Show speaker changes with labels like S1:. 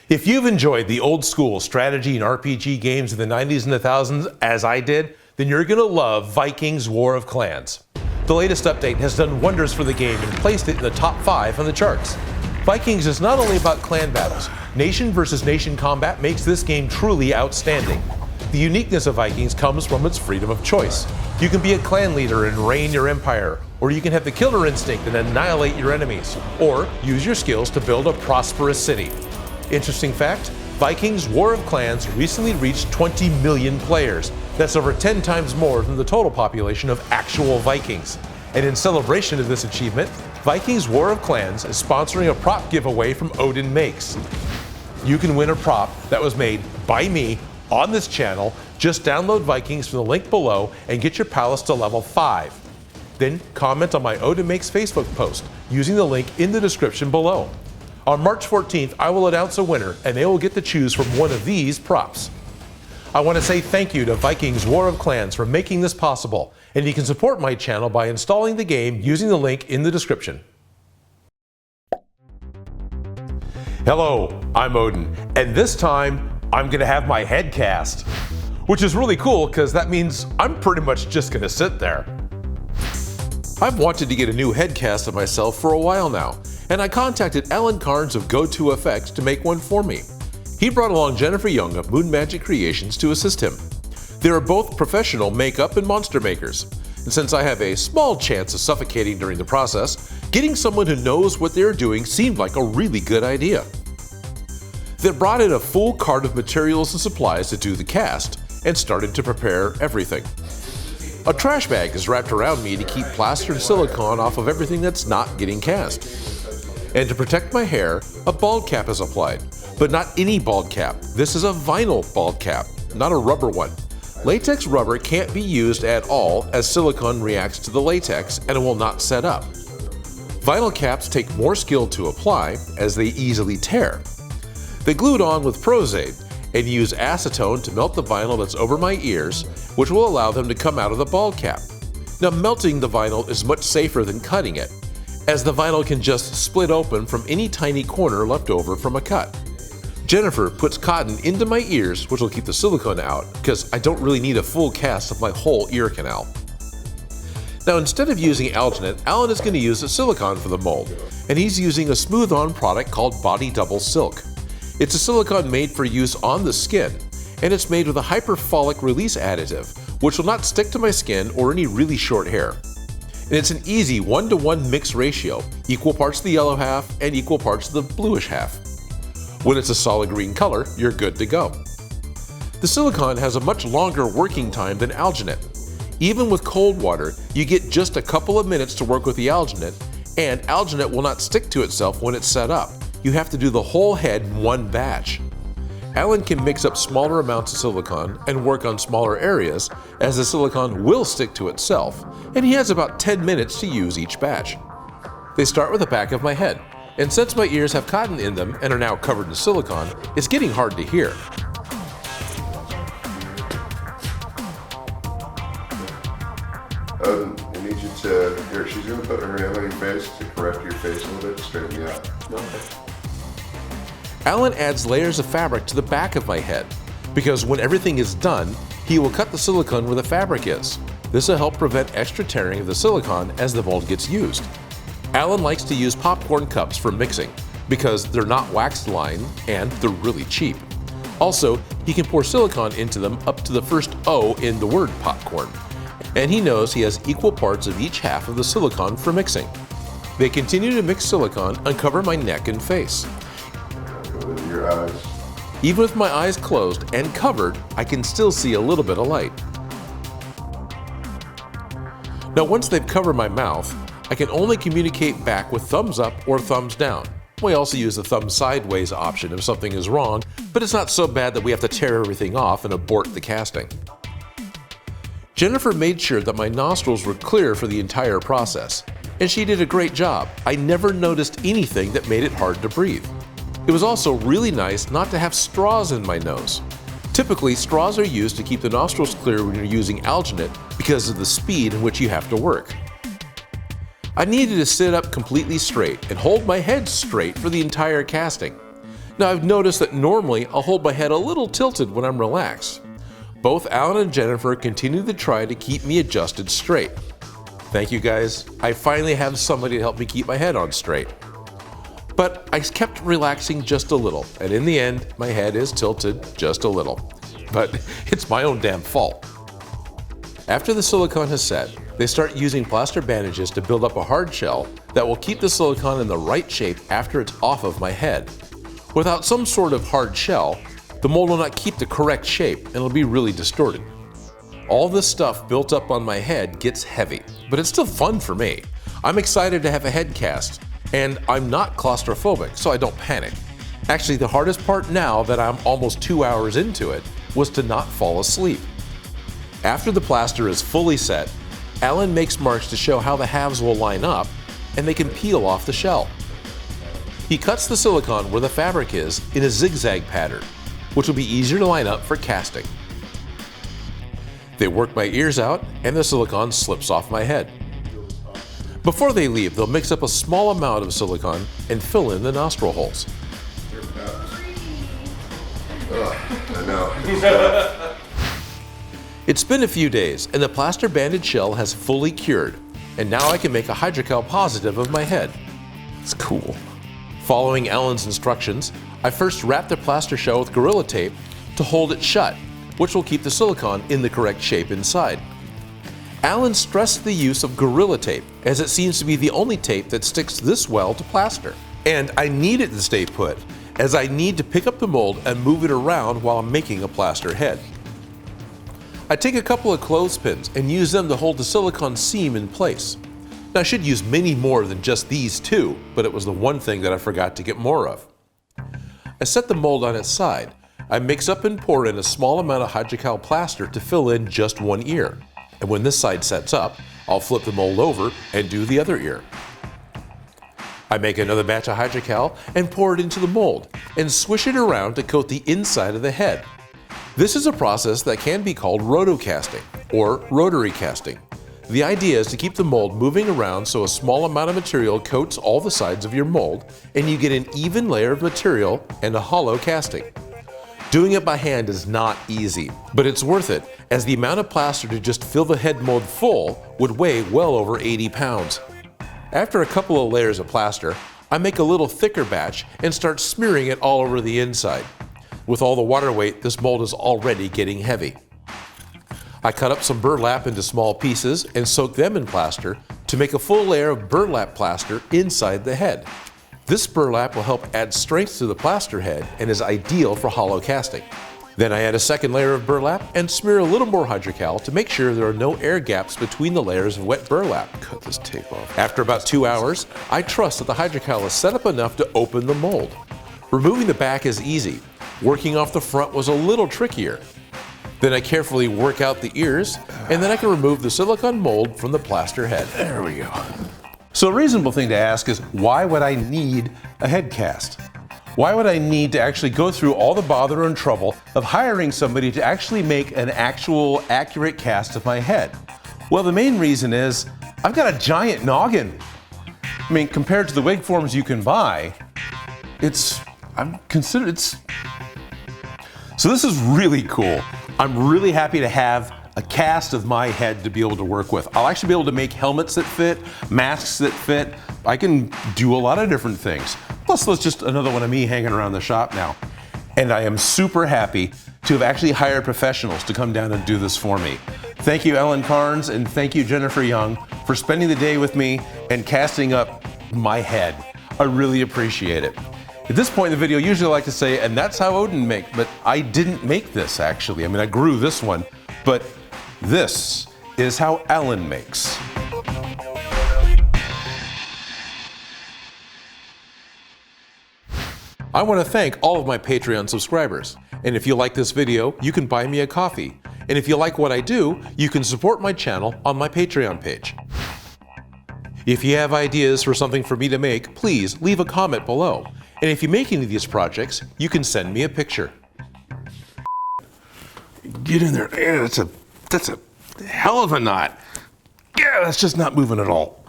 S1: If you've enjoyed the old school strategy and RPG games of the 90s and the 2000s, as I did, then you're going to love Vikings War of Clans. The latest update has done wonders for the game and placed it in the top 5 on the charts. Vikings is not only about clan battles. Nation versus nation combat makes this game truly outstanding. The uniqueness of Vikings comes from its freedom of choice. You can be a clan leader and reign your empire, or you can have the killer instinct and annihilate your enemies, or use your skills to build a prosperous city. Interesting fact, Vikings War of Clans recently reached 20 million players. That's over 10 times more than the total population of actual Vikings. And in celebration of this achievement, Vikings War of Clans is sponsoring a prop giveaway from Odin Makes. You can win a prop that was made by me on this channel. Just download Vikings from the link below and get your palace to level 5. Then comment on my Odin Makes Facebook post using the link in the description below. On March 14th, I will announce a winner and they will get to choose from one of these props. I want to say thank you to Vikings War of Clans for making this possible, and you can support my channel by installing the game using the link in the description. Hello, I'm Odin, and this time I'm going to have my head cast, which is really cool because that means I'm pretty much just going to sit there. I've wanted to get a new head cast of myself for a while now, and I contacted Alan Carnes of GoToEffects to make one for me. He brought along Jennifer Young of MoonMajikCreations to assist him. They are both professional makeup and monster makers, and since I have a small chance of suffocating during the process, getting someone who knows what they're doing seemed like a really good idea. They brought in a full cart of materials and supplies to do the cast, and started to prepare everything. A trash bag is wrapped around me to keep plaster and silicone off of everything that's not getting cast. And to protect my hair, a bald cap is applied. But not any bald cap. This is a vinyl bald cap, not a rubber one. Latex rubber can't be used at all as silicone reacts to the latex and it will not set up. Vinyl caps take more skill to apply as they easily tear. They glue it on with Prozade and use acetone to melt the vinyl that's over my ears, which will allow them to come out of the bald cap. Now, melting the vinyl is much safer than cutting it, as the vinyl can just split open from any tiny corner left over from a cut. Jennifer puts cotton into my ears, which will keep the silicone out, because I don't really need a full cast of my whole ear canal. Now, instead of using alginate, Alan is going to use a silicone for the mold, and he's using a smooth-on product called Body Double Silk. It's a silicone made for use on the skin, and it's made with a hyperfolic release additive, which will not stick to my skin or any really short hair. And it's an easy 1-to-1 mix ratio, equal parts of the yellow half and equal parts of the bluish half. When it's a solid green color, you're good to go. The silicone has a much longer working time than alginate. Even with cold water, you get just a couple of minutes to work with the alginate, and alginate will not stick to itself when it's set up. You have to do the whole head in one batch. Alan can mix up smaller amounts of silicone and work on smaller areas, as the silicone will stick to itself, and he has about 10 minutes to use each batch. They start with the back of my head, and since my ears have cotton in them and are now covered in silicone, it's getting hard to hear.
S2: I need you to, here, she's going to put her hand on your face to correct your face a little bit, to straighten you out. Okay.
S1: Alan adds layers of fabric to the back of my head, because when everything is done, he will cut the silicone where the fabric is. This will help prevent extra tearing of the silicone as the mold gets used. Alan likes to use popcorn cups for mixing, because they're not wax lined and they're really cheap. Also, he can pour silicone into them up to the first O in the word popcorn, and he knows he has equal parts of each half of the silicone for mixing. They continue to mix silicone and cover my neck and face.
S2: Your eyes.
S1: Even with my eyes closed and covered, I can still see a little bit of light. Now, once they've covered my mouth, I can only communicate back with thumbs up or thumbs down. We also use the thumb sideways option if something is wrong, but it's not so bad that we have to tear everything off and abort the casting. Jennifer made sure that my nostrils were clear for the entire process, and she did a great job. I never noticed anything that made it hard to breathe. It was also really nice not to have straws in my nose. Typically, straws are used to keep the nostrils clear when you're using alginate because of the speed in which you have to work. I needed to sit up completely straight and hold my head straight for the entire casting. Now I've noticed that normally I'll hold my head a little tilted when I'm relaxed. Both Alan and Jennifer continue to try to keep me adjusted straight. Thank you guys, I finally have somebody to help me keep my head on straight. But I kept relaxing just a little, and in the end, my head is tilted just a little. But it's my own damn fault. After the silicone has set, they start using plaster bandages to build up a hard shell that will keep the silicone in the right shape after it's off of my head. Without some sort of hard shell, the mold will not keep the correct shape and it'll be really distorted. All this stuff built up on my head gets heavy, but it's still fun for me. I'm excited to have a head cast, and I'm not claustrophobic, so I don't panic. Actually, the hardest part now that I'm almost 2 hours into it was to not fall asleep. After the plaster is fully set, Alan makes marks to show how the halves will line up and they can peel off the shell. He cuts the silicone where the fabric is in a zigzag pattern, which will be easier to line up for casting. They work my ears out and the silicone slips off my head. Before they leave, they'll mix up a small amount of silicone and fill in the nostril holes.
S2: I know.
S1: It's been a few days and the plaster banded shell has fully cured, and now I can make a hydrocal positive of my head. It's cool. Following Alan's instructions, I first wrap the plaster shell with Gorilla Tape to hold it shut, which will keep the silicone in the correct shape inside. Alan stressed the use of Gorilla Tape, as it seems to be the only tape that sticks this well to plaster. And I need it to stay put, as I need to pick up the mold and move it around while I'm making a plaster head. I take a couple of clothespins and use them to hold the silicone seam in place. Now I should use many more than just these two, but it was the one thing that I forgot to get more of. I set the mold on its side. I mix up and pour in a small amount of hydrocal plaster to fill in just one ear. And when this side sets up, I'll flip the mold over and do the other ear. I make another batch of hydrocal and pour it into the mold and swish it around to coat the inside of the head. This is a process that can be called rotocasting or rotary casting. The idea is to keep the mold moving around so a small amount of material coats all the sides of your mold and you get an even layer of material and a hollow casting. Doing it by hand is not easy, but it's worth it, as the amount of plaster to just fill the head mold full would weigh well over 80 pounds. After a couple of layers of plaster, I make a little thicker batch and start smearing it all over the inside. With all the water weight, this mold is already getting heavy. I cut up some burlap into small pieces and soak them in plaster to make a full layer of burlap plaster inside the head. This burlap will help add strength to the plaster head and is ideal for hollow casting. Then I add a second layer of burlap and smear a little more hydrocal to make sure there are no air gaps between the layers of wet burlap. Cut this tape off. After about 2 hours, I trust that the hydrocal is set up enough to open the mold. Removing the back is easy. Working off the front was a little trickier. Then I carefully work out the ears, and then I can remove the silicone mold from the plaster head. There we go. So a reasonable thing to ask is, why would I need a head cast? Why would I need to actually go through all the bother and trouble of hiring somebody to actually make an actual accurate cast of my head? Well, the main reason is I've got a giant noggin. I mean, compared to the wig forms you can buy, So this is really cool. I'm really happy to have a cast of my head to be able to work with. I'll actually be able to make helmets that fit, masks that fit. I can do a lot of different things. Plus, there's just another one of me hanging around the shop now. And I am super happy to have actually hired professionals to come down and do this for me. Thank you, Ellen Carnes, and thank you, Jennifer Young, for spending the day with me and casting up my head. I really appreciate it. At this point in the video, usually I like to say, and that's how Odin makes, but I didn't make this actually. I mean, I grew this one, but this is how Alan makes. I want to thank all of my Patreon subscribers. And if you like this video, you can buy me a coffee. And if you like what I do, you can support my channel on my Patreon page. If you have ideas for something for me to make, please leave a comment below. And if you make any of these projects, you can send me a picture. Get in there. Yeah, that's a hell of a knot. Yeah, that's just not moving at all.